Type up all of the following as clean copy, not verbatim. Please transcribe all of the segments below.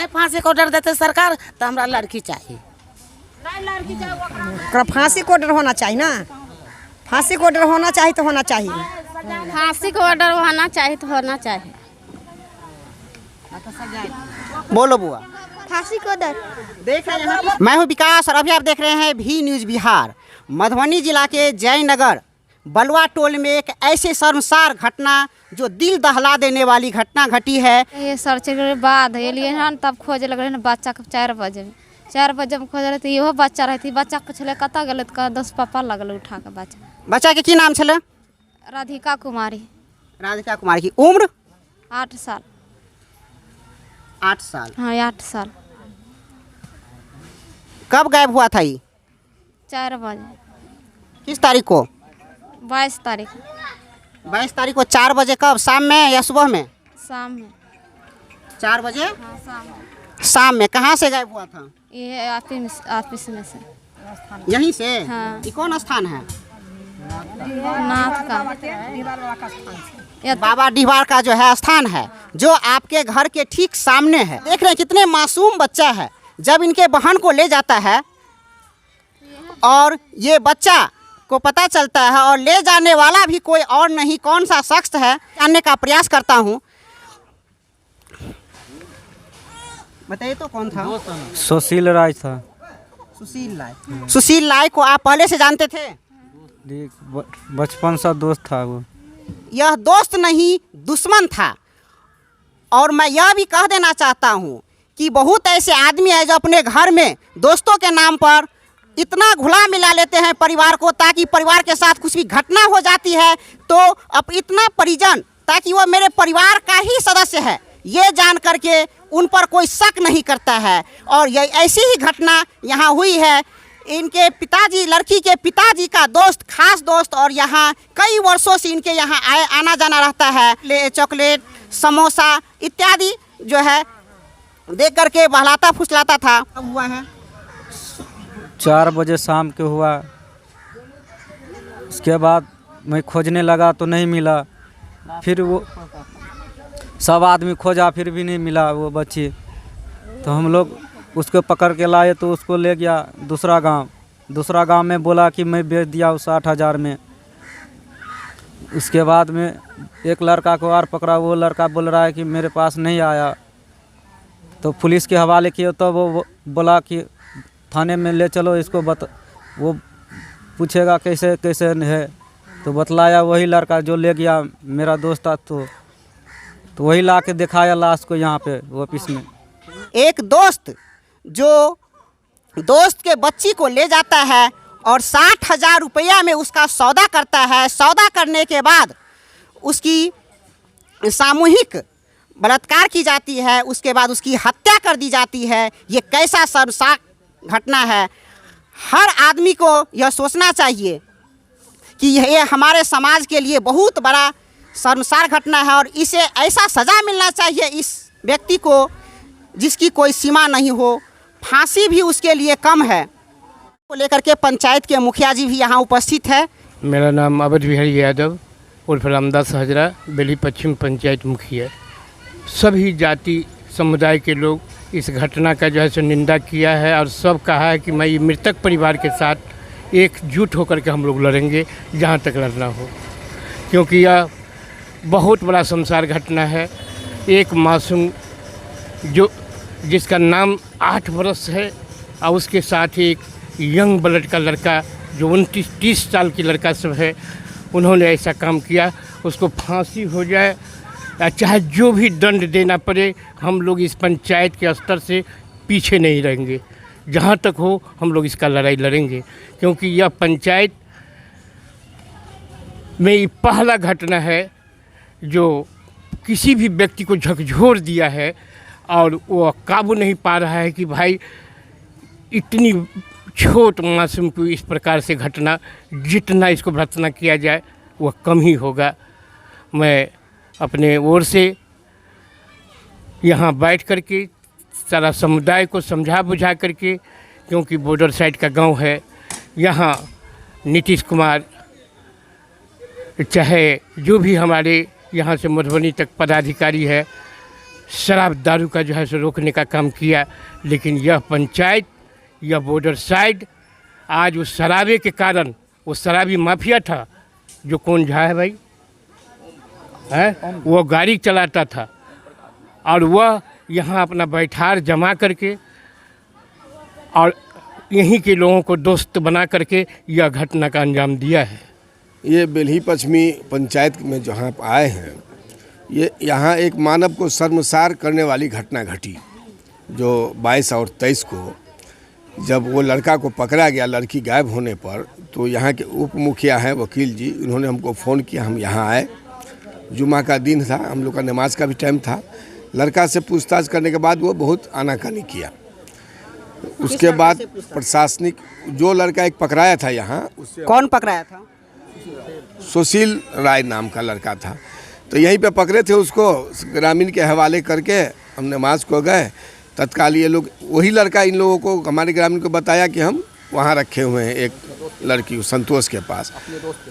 नहीं फांसी को ऑर्डर देते सरकार तो हमरा लड़की चाहिए। फांसी को ऑर्डर होना चाहिए ना, फांसी को ऑर्डर होना चाहिए तो होना चाहिए, फांसी को ऑर्डर होना चाहिए तो होना चाहिए। बोलो बुआ। फांसी को ऑर्डर देख रहे हैं, मैं हूं विकास और अभी आप देख रहे हैं भी न्यूज़ बिहार। मधुबनी जिला के जयनगर बलुआ टोल में एक ऐसे शर्मसार घटना जो दिल दहला देने वाली घटना घटी है। ये सर्च के बाद एलिए हन तब खोजे लग रहे हैं बच्चा को 4 बजे में खोज रहे थे, इहो बच्चा रहती बच्चा पूछले कत गल तो 10 पापा लगल उठा के बच्चा के की नाम छले? राधिका कुमारी। राधिका कुमारी की उम्र 8 साल। 8 साल। हाँ 8 साल। कब गायब हुआ था ये? 4 बजे। किस तारीख को? 22 तारीख। 22 तारीख को 4 बजे। कब, शाम में या सुबह में? शाम में। 4 बजे हाँ शाम में। शाम में। कहाँ से गायब हुआ था? ये ऑफिस में से। यहीं से? हाँ। ये कौन स्थान है? नाथ का बाबा डिहवार का जो है स्थान है, जो आपके घर के ठीक सामने है। देख रहे हैं कितने मासूम बच्चा है। जब इनके बहन को ले जाता है और ये बच्चा को पता चलता है और ले जाने वाला भी कोई और नहीं, कौन सा शख्स है जानने का प्रयास करता हूँ। बताइए तो कौन था? सुशील राय था। सुशील राय। सुशील राय को आप पहले से जानते थे? बचपन से दोस्त था वो। यह दोस्त नहीं दुश्मन था। और मैं यह भी कह देना चाहता हूँ कि बहुत ऐसे आदमी हैं जो अपने घर में दोस्तों के नाम पर इतना घुला मिला लेते हैं परिवार को, ताकि परिवार के साथ कुछ भी घटना हो जाती है तो अब इतना परिजन, ताकि वो मेरे परिवार का ही सदस्य है ये जान करके उन पर कोई शक नहीं करता है। और ये ऐसी ही घटना यहाँ हुई है। इनके पिताजी, लड़की के पिताजी का दोस्त, खास दोस्त, और यहाँ कई वर्षों से इनके यहाँ आना जाना रहता है। चॉकलेट, समोसा इत्यादि जो है देख करके बहलाता फुसलाता था। कब हुआ है? 4 बजे शाम के हुआ। उसके बाद मैं खोजने लगा तो नहीं मिला। फिर वो सब आदमी खोजा, फिर भी नहीं मिला वो बच्ची। तो हम लोग उसको पकड़ के लाए तो उसको ले गया दूसरा गांव में बोला कि मैं बेच दिया उस 60,000 में। उसके बाद में एक लड़का को और पकड़ा। वो लड़का बोल रहा है कि मेरे पास नहीं आया। तो पुलिस के हवाले किए तो वो बोला कि थाने में ले चलो इसको, वो पूछेगा कैसे कैसे है। तो बतलाया वही लड़का जो ले गया मेरा दोस्त था। तो वही ला के दिखाया लाश को यहाँ पे ऑफिस में। एक दोस्त जो दोस्त के बच्ची को ले जाता है और 60,000 रुपया में उसका सौदा करता है। सौदा करने के बाद उसकी सामूहिक बलात्कार की जाती है, उसके बाद उसकी हत्या कर दी जाती है। ये कैसा शर्मसार घटना है। हर आदमी को यह सोचना चाहिए कि ये हमारे समाज के लिए बहुत बड़ा शर्मसार घटना है और इसे ऐसा सज़ा मिलना चाहिए इस व्यक्ति को जिसकी कोई सीमा नहीं हो। फांसी भी उसके लिए कम है। को लेकर के पंचायत के मुखिया जी भी यहाँ उपस्थित है। मेरा नाम अवध बिहारी यादव उर्फ रामदास हजरा, बेली पश्चिम पंचायत मुखिया। सभी जाति समुदाय के लोग इस घटना का जो है सो निंदा किया है और सब कहा है कि मैं ये मृतक परिवार के साथ एकजुट होकर के हम लोग लड़ेंगे जहाँ तक लड़ना हो, क्योंकि यह बहुत बड़ा शर्मसार घटना है। एक मासूम जो जिसका नाम 8 वर्ष है और उसके साथ ही एक यंग ब्लड का लड़का जो 29-30 साल की लड़का सब है, उन्होंने ऐसा काम किया। उसको फांसी हो जाए या चाहे जो भी दंड देना पड़े, हम लोग इस पंचायत के स्तर से पीछे नहीं रहेंगे। जहाँ तक हो हम लोग इसका लड़ाई लड़ेंगे, क्योंकि यह पंचायत में ये पहला घटना है जो किसी भी व्यक्ति को झकझोर दिया है और वो काबू नहीं पा रहा है कि भाई इतनी छोट मासूम को इस प्रकार से घटना, जितना इसको भर्त्सना किया जाए वह कम ही होगा। मैं अपने ओर से यहाँ बैठ करके सारा समुदाय को समझा बुझा करके, क्योंकि बॉर्डर साइड का गांव है, यहाँ नीतीश कुमार चाहे जो भी हमारे यहाँ से मधुबनी तक पदाधिकारी है, शराब दारू का जो है सो रोकने का काम किया। लेकिन यह पंचायत, यह बॉर्डर साइड आज उस शराबे के कारण, वो शराबी माफिया था जो कौन झा है भाई, है वो गाड़ी चलाता था और वह यहाँ अपना बैठार जमा करके और यहीं के लोगों को दोस्त बना करके यह घटना का अंजाम दिया है। ये बेल्ही पश्चिमी पंचायत में जहाँ आप आए हैं, ये यहाँ एक मानव को शर्मसार करने वाली घटना घटी जो 22 और 23 को जब वो लड़का को पकड़ा गया लड़की गायब होने पर, तो यहाँ के उप मुखिया हैं वकील जी, उन्होंने हमको फ़ोन किया, हम यहाँ आए। जुमा का दिन था, हम लोग का नमाज का भी टाइम था। लड़का से पूछताछ करने के बाद वो बहुत आनाकानी किया। उसके बाद प्रशासनिक जो लड़का एक पकड़ाया था यहाँ, कौन पकड़ाया था? सुशील राय नाम का लड़का था। तो यहीं पे पकड़े थे उसको, ग्रामीण के हवाले करके हम नमाज को गए। तत्काल ये लोग, वही लड़का इन लोगों को, हमारे ग्रामीण को बताया कि हम वहाँ रखे हुए हैं एक लड़की संतोष के पास।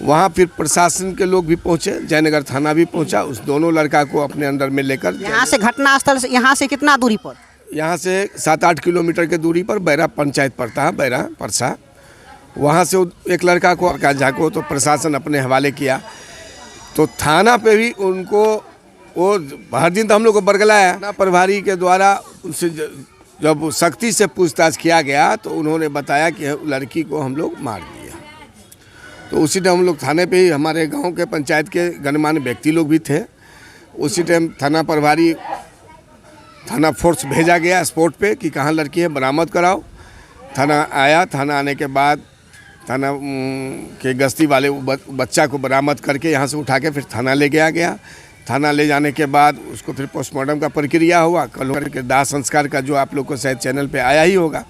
वहाँ फिर प्रशासन के लोग भी पहुँचे, जयनगर थाना भी पहुँचा, उस दोनों लड़का को अपने अंडर में लेकर। यहाँ से घटना स्थल से यहाँ से कितना दूरी पर? यहाँ से 7-8 किलोमीटर के दूरी पर बैरा पंचायत पड़ता है, बैरा परसा। वहाँ से एक लड़का को झा को तो प्रशासन अपने हवाले किया। तो थाना पे भी उनको, वो हर दिन तो हम लोग को बरगलाया। थाना प्रभारी के द्वारा उनसे जब सख्ती से पूछताछ किया गया तो उन्होंने बताया कि लड़की को हम लोग मार दिया। तो उसी टाइम हम लोग थाने पे ही, हमारे गांव के पंचायत के गणमान्य व्यक्ति लोग भी थे। उसी टाइम थाना प्रभारी, थाना फोर्स भेजा गया स्पॉट पे कि कहाँ लड़की है, बरामद कराओ। थाना आया, थाना आने के बाद थाना के गश्ती वाले बच्चा को बरामद करके यहाँ से उठा के फिर थाना ले गया। थाना ले जाने के बाद उसको फिर पोस्टमार्टम का प्रक्रिया हुआ। कल के दाह संस्कार का जो आप लोग को शायद चैनल पे आया ही होगा।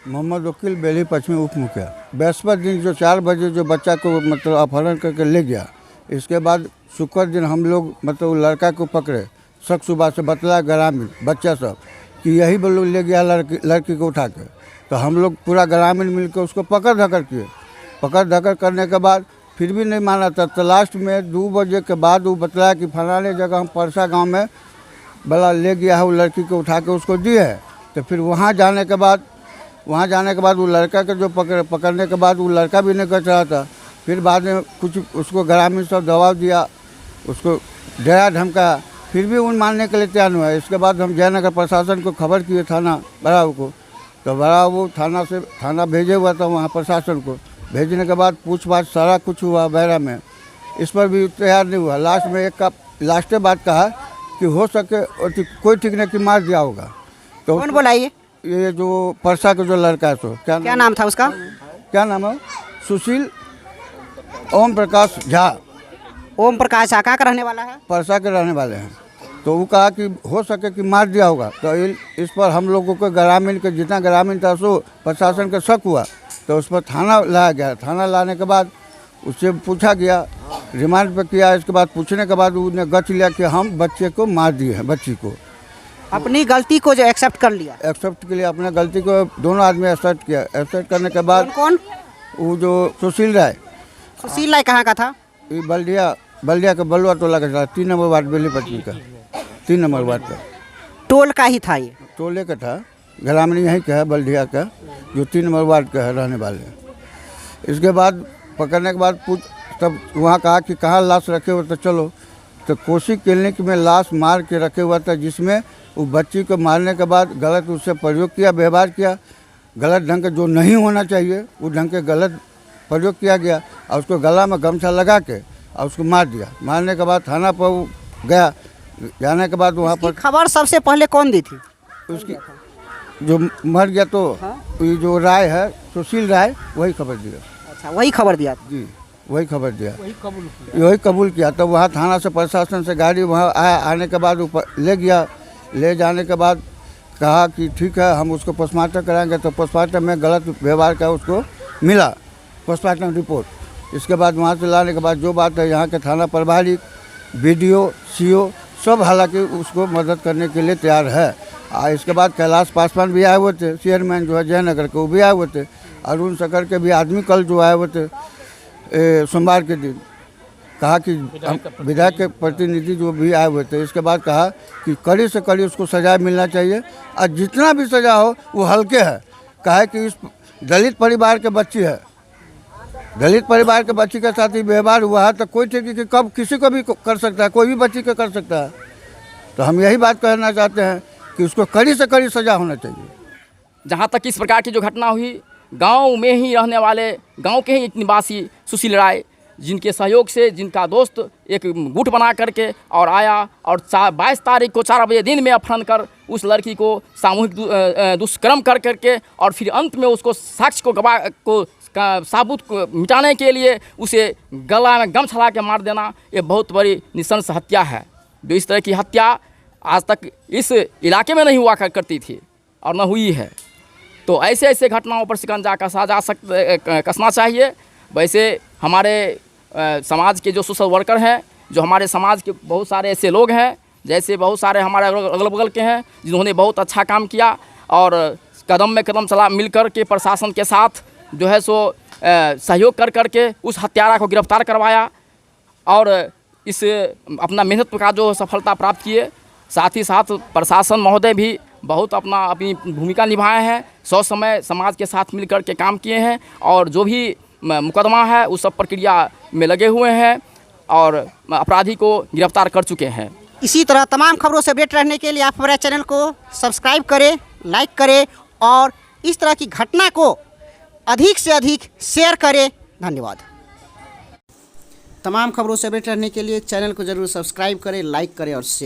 मोहम्मद वकील, बेल्ही पश्चिमी उप मुखिया। बृहस्पति दिन जो 4 बजे जो बच्चा को मतलब अपहरण करके ले गया, इसके बाद शुक्र दिन हम लोग मतलब लड़का को पकड़े। शक सुबह से बतलाया ग्रामीण बच्चा सब कि यही लोग ले गया लड़की को उठा के। तो हम लोग पूरा ग्रामीण मिलकर उसको पकड़ धकड़ किए। पकड़ धकड़ करने के बाद फिर भी नहीं माना था। तो लास्ट में 2 बजे के बाद वो बतलाया कि फलाने जगह हम परसा गांव में बड़ा ले गया है, वो लड़की को उठा के उसको दी है। तो फिर वहाँ जाने के बाद वो लड़का के जो पकड़ने के बाद वो लड़का भी नहीं कच रहा था। फिर बाद में कुछ उसको ग्रामीण सब दबाव दिया, उसको डरा धमकाया, फिर भी उन मानने के लिए तैयार हुआ। इसके बाद हम जयनगर प्रशासन को खबर किए, थाना बड़ाऊ को। तो बड़ाऊ थाना भेजे हुआ था वहाँ प्रशासन को। भेजने के बाद पूछ-पाछ सारा कुछ हुआ बैरा में, इस पर भी तैयार नहीं हुआ। लास्ट में एक का लास्टे बात कहा कि हो सके कोई ठीक नहीं कि मार दिया होगा। तो कौन बोला ये जो परसा का जो लड़का है, तो क्या नाम था उसका? क्या नाम है? सुशील ओम प्रकाश झा। ओम प्रकाश झा कहाँ का रहने वाला है? परसा के रहने वाले हैं। तो वो कहा कि हो सके कि मार दिया होगा। तो इस पर हम लोगों को ग्रामीण के जितना ग्रामीण था सो प्रशासन का शक हुआ। तो उस पर थाना लाया गया। थाना लाने के बाद उससे पूछा गया, रिमांड पे किया। इसके बाद पूछने के बाद उसने गच लिया कि हम बच्चे को मार दिए हैं, बच्ची को। अपनी गलती को जो एक्सेप्ट कर लिया, एक्सेप्ट के लिए अपने गलती को दोनों आदमी एक्सेप्ट किया। एक्सेप्ट करने के बाद कौन? वो जो सुशील राय। सुशील राय कहाँ का था? ये बल्दिया का बलुआ टोला का था, 3 नंबर वार्ड बेली पश्चिमी का, 3 नंबर वार्ड का। टोल का ही था? ये टोले का था, ग्रामीण यहीं का है, बल्दिया का, जो 3 नंबर वार्ड का है रहने वाले। इसके बाद पकड़ने के बाद तब वहाँ कहा कि कहाँ लाश रखे हुए, तो चलो। तो कोसी क्लिनिक में लाश मार के रखे हुआ था, जिसमें वो बच्ची को मारने के बाद गलत उससे प्रयोग किया, व्यवहार किया, गलत ढंग के जो नहीं होना चाहिए वो ढंग के गलत प्रयोग किया गया। और उसको गला में गमछा लगा के और उसको मार दिया। मारने के बाद थाना पर वो गया। जाने के बाद वहाँ पर खबर सबसे पहले कौन दी थी? उसकी जो मर गया, तो ये जो राय है, सुशील राय, वही खबर दिया। अच्छा, वही खबर दिया जी, वही खबर दिया, वही कबूल किया। तब वहाँ थाना से प्रशासन से गाड़ी वहाँ आया। आने के बाद ऊपर ले गया। ले जाने के बाद कहा कि ठीक है, हम उसको पोस्टमार्टम कराएंगे। तो पोस्टमार्टम में गलत व्यवहार का उसको मिला पोस्टमार्टम रिपोर्ट। इसके बाद वहाँ से लाने के बाद जो बात है, यहाँ के थाना प्रभारी, BDO, CO सब हालांकि उसको मदद करने के लिए तैयार है। इसके बाद कैलाश पासवान भी आए हुए थे, चेयरमैन जो है जयनगर के, वो भी आए हुए थे। अरुण शकर के भी आदमी कल जो आए हुए थे सोमवार के दिन। कहा कि विधायक के प्रतिनिधि जो भी आए हुए थे, इसके बाद कहा कि कड़ी से कड़ी उसको सजा मिलना चाहिए और जितना भी सजा हो वो हल्के है। कहा कि इस दलित परिवार के बच्ची है, दलित परिवार के बच्ची के साथ ही व्यवहार हुआ है तो कोई ठीक कि कब किसी को भी कर सकता है, कोई भी बच्ची को कर सकता है। तो हम यही बात कहना चाहते हैं कि उसको कड़ी से कड़ी सजा होना चाहिए। जहाँ तक इस प्रकार की जो घटना हुई, गांव में ही रहने वाले, गांव के ही एक निवासी सुशील राय, जिनके सहयोग से, जिनका दोस्त एक गुट बना करके और आया और 22 तारीख को 4 बजे दिन में अपहरण कर उस लड़की को सामूहिक दुष्कर्म कर करके और फिर अंत में उसको साक्ष्य को गवाह को साबुत को मिटाने के लिए उसे गला में गम छला के मार देना, ये बहुत बड़ी नृशंस हत्या है। जो इस तरह की हत्या आज तक इस इलाके में नहीं हुआ करती थी और न हुई है। तो ऐसे ऐसे घटनाओं पर शिकंजा कसना चाहिए। वैसे हमारे समाज के जो सोशल वर्कर हैं, जो हमारे समाज के बहुत सारे ऐसे लोग हैं, जैसे बहुत सारे हमारे अगल बगल के हैं जिन्होंने बहुत अच्छा काम किया और कदम में कदम चला मिल कर के प्रशासन के साथ जो है सो सहयोग कर करके उस हत्यारा को गिरफ्तार करवाया और इस अपना मेहनत का जो सफलता प्राप्त किए। साथ ही साथ प्रशासन महोदय भी बहुत अपनी भूमिका निभाए हैं, समय समाज के साथ मिलकर के काम किए हैं और जो भी मुकदमा है उस सब प्रक्रिया में लगे हुए हैं और अपराधी को गिरफ्तार कर चुके हैं। इसी तरह तमाम खबरों से अपडेट रहने के लिए आप हमारे चैनल को सब्सक्राइब करें, लाइक करें और इस तरह की घटना को अधिक से अधिक शेयर करें। धन्यवाद। तमाम खबरों से अपडेट रहने के लिए चैनल को ज़रूर सब्सक्राइब करें, लाइक करें और शेयर